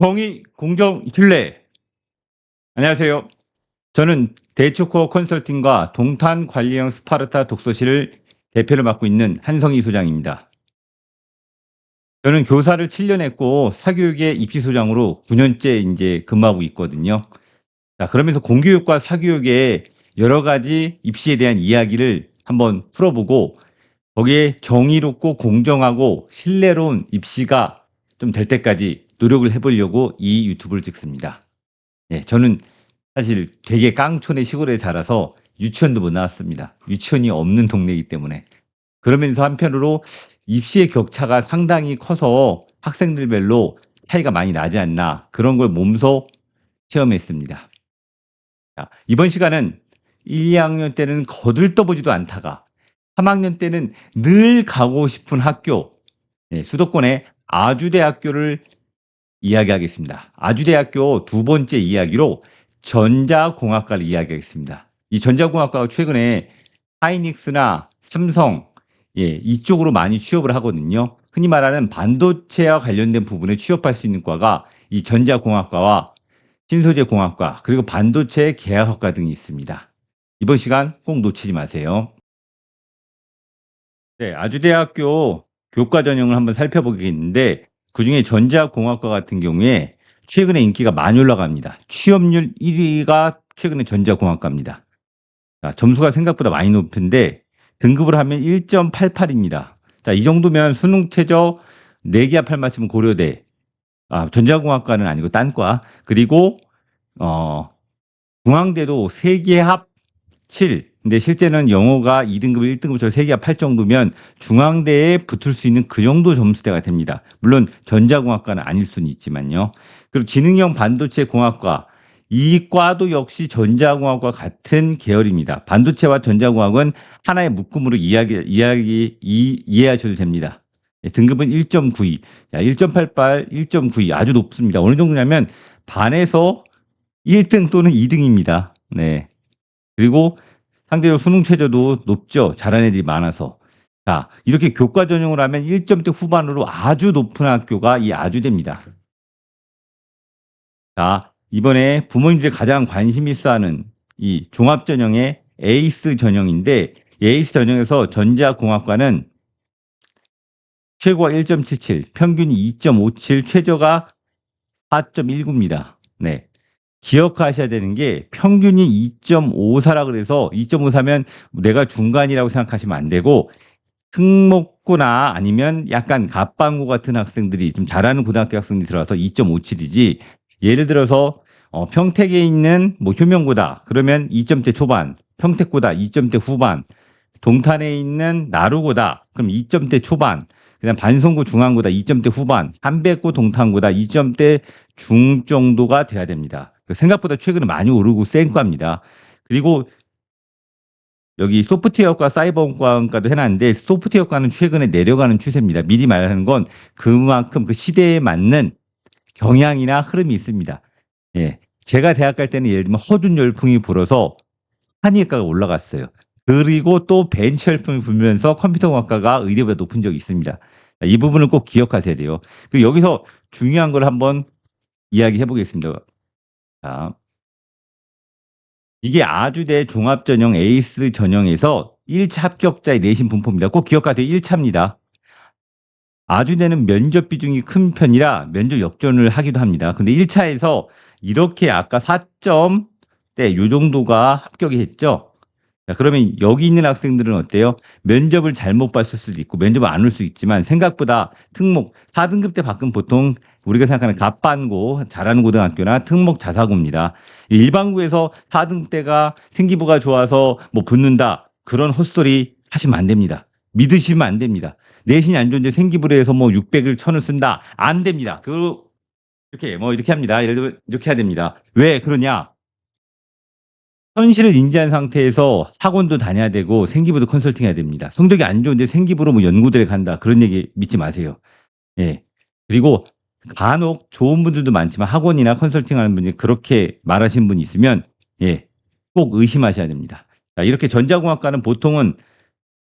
정의, 공정, 신뢰. 안녕하세요. 저는 대초코 컨설팅과 동탄 관리형 스파르타 독서실을 대표를 맡고 있는 한성희 소장입니다. 저는 교사를 7년 했고 사교육의 입시소장으로 9년째 이제 근무하고 있거든요. 자, 그러면서 공교육과 사교육의 여러 가지 입시에 대한 이야기를 한번 풀어보고 거기에 정의롭고 공정하고 신뢰로운 입시가 좀 될 때까지 노력을 해보려고 이 유튜브를 찍습니다. 예, 저는 사실 되게 깡촌의 시골에 자라서 유치원도 못 나왔습니다. 유치원이 없는 동네이기 때문에. 그러면서 한편으로 입시의 격차가 상당히 커서 학생들별로 차이가 많이 나지 않나 그런 걸 몸소 체험했습니다. 자, 이번 시간은 1, 2학년 때는 거들떠보지도 않다가 3학년 때는 늘 가고 싶은 학교, 수도권의 아주대학교를 이야기하겠습니다. 아주대학교 두 번째 이야기로 전자공학과를 이야기하겠습니다. 이 전자공학과가 최근에 하이닉스나 삼성, 이쪽으로 많이 취업을 하거든요. 흔히 말하는 반도체와 관련된 부분에 취업할 수 있는 과가 이 전자공학과와 신소재공학과 그리고 반도체 계약학과 등이 있습니다. 이번 시간 꼭 놓치지 마세요. 네, 아주대학교 교과 전형을 한번 살펴보겠는데 그중에 전자공학과 같은 경우에 최근에 인기가 많이 올라갑니다. 취업률 1위가 최근에 전자공학과입니다. 자, 점수가 생각보다 많이 높은데 등급을 하면 1.88입니다. 자, 이 정도면 수능 최저 4개 합할 맞추면 고려대, 전자공학과는 아니고 딴과, 그리고 중앙대도 3개 합 7. 근데 실제는 영어가 2등급, 1등급처럼 3개 합 8 정도면 중앙대에 붙을 수 있는 그 정도 점수대가 됩니다. 물론 전자공학과는 아닐 수는 있지만요. 그리고 지능형 반도체 공학과 이 과도 역시 전자공학과 같은 계열입니다. 반도체와 전자공학은 하나의 묶음으로 이해하셔도 됩니다. 등급은 1.92, 1.88, 1.92 아주 높습니다. 어느 정도냐면 반에서 1등 또는 2등입니다. 네. 그리고 상대적으로 수능 최저도 높죠. 잘하는 애들이 많아서. 자, 이렇게 교과 전형으로 하면 1점대 후반으로 아주 높은 학교가 이 아주대입니다. 자, 이번에 부모님들이 가장 관심 있어 하는 이 종합 전형의 에이스 전형인데 에이스 전형에서 전자공학과는 최고가 1.77, 평균이 2.57, 최저가 4.19입니다. 네. 기억하셔야 되는 게 평균이 2.54라 그래서 2.54면 내가 중간이라고 생각하시면 안 되고 특목고나 아니면 약간 갑방고 같은 학생들이 좀 잘하는 고등학교 학생들이 들어와서 2.57이지 예를 들어서 평택에 있는 뭐 효명고다 그러면 2점대 초반, 평택고다 2점대 후반, 동탄에 있는 나루고다 그럼 2점대 초반, 그다음 반송고 중앙고다 2점대 후반, 한백고 동탄고다 2점대 중 정도가 돼야 됩니다. 생각보다 최근에 많이 오르고 센 과입니다. 그리고 여기 소프트웨어과 사이버과도 해놨는데 소프트웨어과는 최근에 내려가는 추세입니다. 미리 말하는 건 그만큼 그 시대에 맞는 경향이나 흐름이 있습니다. 예. 제가 대학 갈 때는 예를 들면 허준 열풍이 불어서 한의학과가 올라갔어요. 그리고 또 벤치 열풍이 불면서 컴퓨터공학과가 의대보다 높은 적이 있습니다. 이 부분을 꼭 기억하셔야 돼요. 그리고 여기서 중요한 걸 한번 이야기해 보겠습니다. 자, 이게 아주대 종합전형 에이스 전형에서 1차 합격자의 내신 분포입니다. 꼭 기억하세요. 1차입니다. 아주대는 면접 비중이 큰 편이라 면접 역전을 하기도 합니다. 근데 1차에서 이렇게 아까 4점대 요 정도가 합격이 했죠. 자, 그러면 여기 있는 학생들은 어때요? 면접을 잘못 봤을 수도 있고 면접을 안 올 수 있지만 생각보다 특목 4등급 때 밖은 보통 우리가 생각하는 갑반고 잘하는 고등학교나 특목 자사고입니다. 일반고에서 4등급 때가 생기부가 좋아서 뭐 붙는다 그런 헛소리 하시면 안 됩니다. 믿으시면 안 됩니다. 내신이 안 좋은데 생기부를 해서 뭐 600을 1000을 쓴다 안 됩니다. 이렇게 합니다. 예를 들면 이렇게 해야 됩니다. 왜 그러냐? 현실을 인지한 상태에서 학원도 다녀야 되고 생기부도 컨설팅해야 됩니다. 성적이 안 좋은데 생기부로 뭐 연구대에 간다 그런 얘기 믿지 마세요. 예. 그리고 간혹 좋은 분들도 많지만 학원이나 컨설팅하는 분이 그렇게 말하신 분이 있으면 꼭 의심하셔야 됩니다. 자, 이렇게 전자공학과는 보통은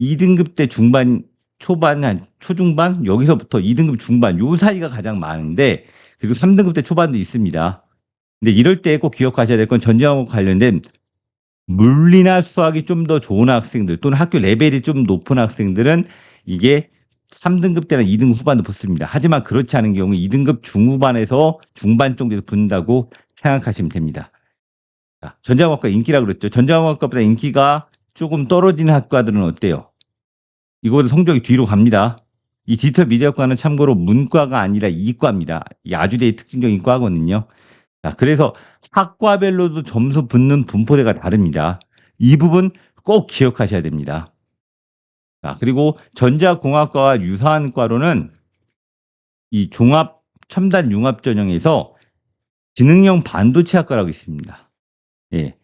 2등급 때 중반 초반 한 초중반 여기서부터 2등급 중반 요 사이가 가장 많은데 그리고 3등급 때 초반도 있습니다. 근데 이럴 때 꼭 기억하셔야 될 건 전자하고 관련된 물리나 수학이 좀 더 좋은 학생들 또는 학교 레벨이 좀 높은 학생들은 이게 3등급 때나 2등급 후반도 붙습니다. 하지만 그렇지 않은 경우 2등급 중후반에서 중반 정도에서 붙는다고 생각하시면 됩니다. 자, 전자공학과 인기라고 그랬죠. 전자공학과보다 인기가 조금 떨어지는 학과들은 어때요? 이거보다 성적이 뒤로 갑니다. 이 디지털 미디어과는 참고로 문과가 아니라 이과입니다. 이 아주대의 특징적인 과거든요. 자, 그래서 학과별로도 점수 붙는 분포대가 다릅니다. 이 부분 꼭 기억하셔야 됩니다. 자, 그리고 전자공학과와 유사한 과로는 이 종합 첨단 융합 전형에서 지능형 반도체 학과라고 있습니다. 예.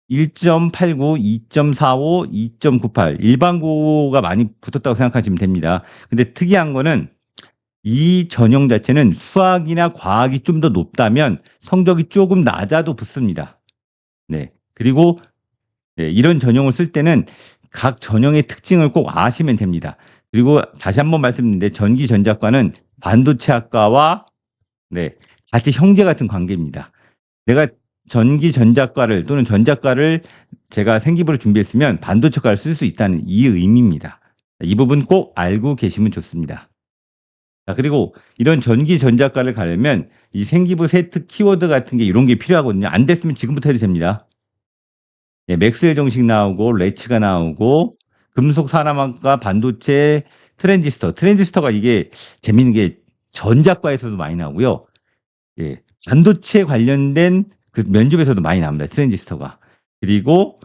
1.89, 2.45, 2.98 일반고가 많이 붙었다고 생각하시면 됩니다. 근데 특이한 거는 이 전형 자체는 수학이나 과학이 좀 더 높다면 성적이 조금 낮아도 붙습니다. 네. 그리고 네, 이런 전형을 쓸 때는 각 전형의 특징을 꼭 아시면 됩니다. 그리고 다시 한번 말씀드리는데 전기전자과는 반도체학과와 네, 같이 형제 같은 관계입니다. 내가 전기전자과를 또는 전자과를 제가 생기부를 준비했으면 반도체과를 쓸 수 있다는 이 의미입니다. 이 부분 꼭 알고 계시면 좋습니다. 자, 그리고 이런 전기전자과를 가려면 이 생기부 세트 키워드 같은 게 이런 게 필요하거든요. 안 됐으면 지금부터 해도 됩니다. 예, 맥스웰 정식 나오고 레츠가 나오고 금속 산화막과 반도체 트랜지스터가 이게 재밌는 게 전자과에서도 많이 나오고요. 예, 반도체 관련된 그 면접에서도 많이 나옵니다. 트랜지스터가. 그리고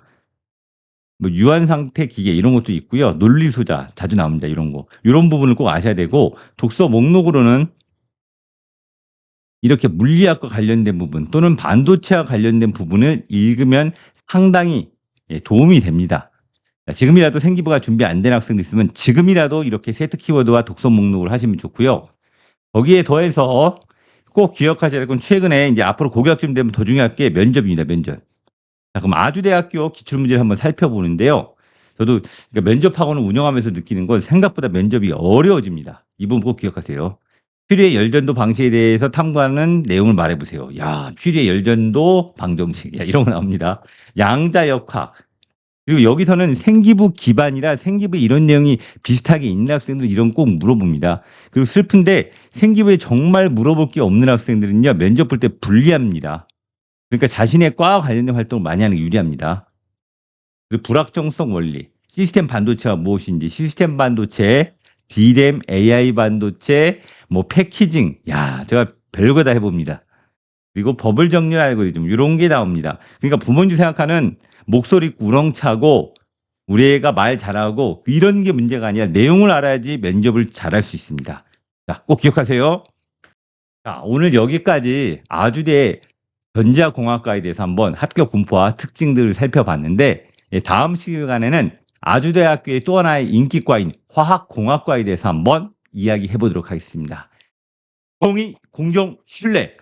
뭐 유한 상태 기계 이런 것도 있고요. 논리 소자 자주 나옵니다. 이런 거. 이런 부분을 꼭 아셔야 되고 독서 목록으로는 이렇게 물리학과 관련된 부분 또는 반도체와 관련된 부분을 읽으면 상당히 도움이 됩니다. 지금이라도 생기부가 준비 안 된 학생도 있으면 지금이라도 이렇게 세트 키워드와 독서 목록을 하시면 좋고요. 거기에 더해서 꼭 기억하셔야 될 건 최근에 이제 앞으로 고교학점 되면 더 중요할 게 면접입니다. 면접. 자, 그럼 아주대학교 기출문제를 한번 살펴보는데요. 저도 그러니까 면접학원을 운영하면서 느끼는 건 생각보다 면접이 어려워집니다. 이 부분 꼭 기억하세요. 퓨리의 열전도 방식에 대해서 탐구하는 내용을 말해보세요. 야, 퓨리의 열전도 방정식. 야, 이런 거 나옵니다. 양자역학. 그리고 여기서는 생기부 기반이라 생기부에 이런 내용이 비슷하게 있는 학생들 이런 꼭 물어봅니다. 그리고 슬픈데 생기부에 정말 물어볼 게 없는 학생들은요, 면접 볼 때 불리합니다. 그러니까 자신의 과와 관련된 활동을 많이 하는 게 유리합니다. 그리고 불확정성 원리, 시스템 반도체가 무엇인지, 시스템 반도체, D램, AI 반도체, 뭐 패키징, 야, 제가 별거 다 해봅니다. 그리고 버블 정렬 알고리즘 이런 게 나옵니다. 그러니까 부모님 생각하는 목소리 우렁차고 우리 애가 말 잘하고 이런 게 문제가 아니라 내용을 알아야지 면접을 잘할 수 있습니다. 자, 꼭 기억하세요. 자, 오늘 여기까지 아주대 전자공학과에 대해서 한번 합격 분포와 특징들을 살펴봤는데 다음 시간에는 아주대학교의 또 하나의 인기과인 화학공학과에 대해서 한번 이야기해 보도록 하겠습니다. 공의, 공정, 신뢰.